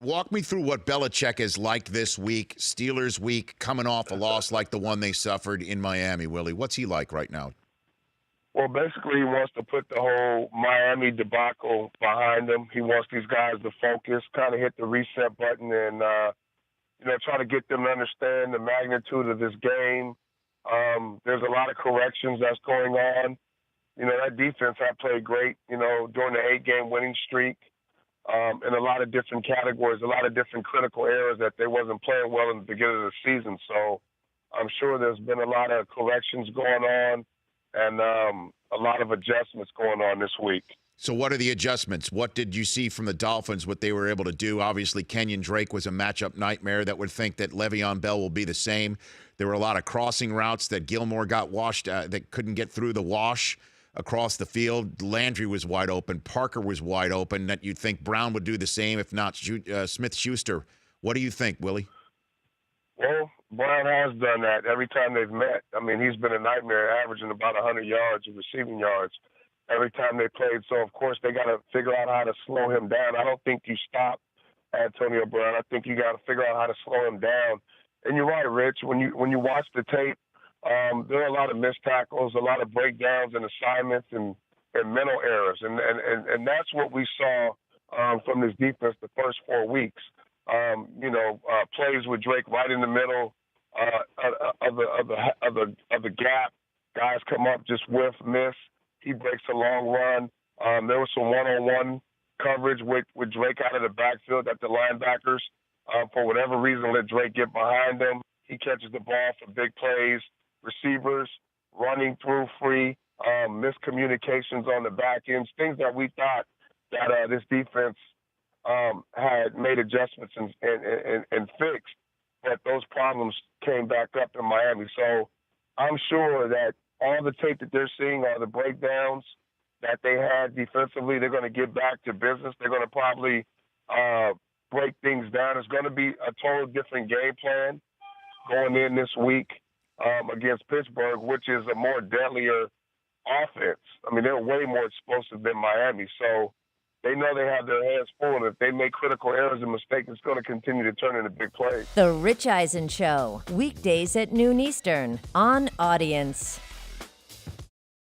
Walk me through what Belichick is like this week, Steelers week, coming off a loss like the one they suffered in Miami, Willie. What's he like right now? Well, basically, he wants to put the whole Miami debacle behind him. He wants these guys to focus, kind of hit the reset button, and try to get them to understand the magnitude of this game. There's a lot of corrections that's going on. That defense had played great, during the 8-game winning streak, in a lot of different categories, a lot of different critical areas that they wasn't playing well in the beginning of the season. So I'm sure there's been a lot of corrections going on and a lot of adjustments going on this week. So what are the adjustments? What did you see from the Dolphins, what they were able to do? Obviously, Kenyon Drake was a matchup nightmare. That would think that Le'Veon Bell will be the same. There were a lot of crossing routes that Gilmore got washed, that couldn't get through the wash across the field. Landry was wide open. Parker was wide open. That you'd think Brown would do the same, if not Smith-Schuster. What do you think, Willie? Well, Brown has done that every time they've met. I mean, he's been a nightmare, averaging about 100 yards of receiving yards every time they played. So, of course, they got to figure out how to slow him down. I don't think you stop Antonio Brown. I think you got to figure out how to slow him down. And you're right, Rich. When you watch the tape, there are a lot of missed tackles, a lot of breakdowns and assignments and mental errors. And that's what we saw from this defense the first 4 weeks. Plays with Drake right in the middle of the gap. Guys come up, just whiff, miss. He breaks a long run. There was some one-on-one coverage with Drake out of the backfield that the linebackers, for whatever reason, let Drake get behind him. He catches the ball for big plays. Receivers running through free, miscommunications on the back ends, things that we thought that this defense had made adjustments and fixed, but those problems came back up in Miami. So I'm sure that all the tape that they're seeing are the breakdowns that they had defensively. They're going to get back to business. They're going to probably break things down. It's going to be a total different game plan going in this week against Pittsburgh, which is a more deadlier offense. I mean, they're way more explosive than Miami. So they know they have their hands full, and if they make critical errors and mistakes, it's going to continue to turn into big plays. The Rich Eisen Show, weekdays at noon Eastern on Audience.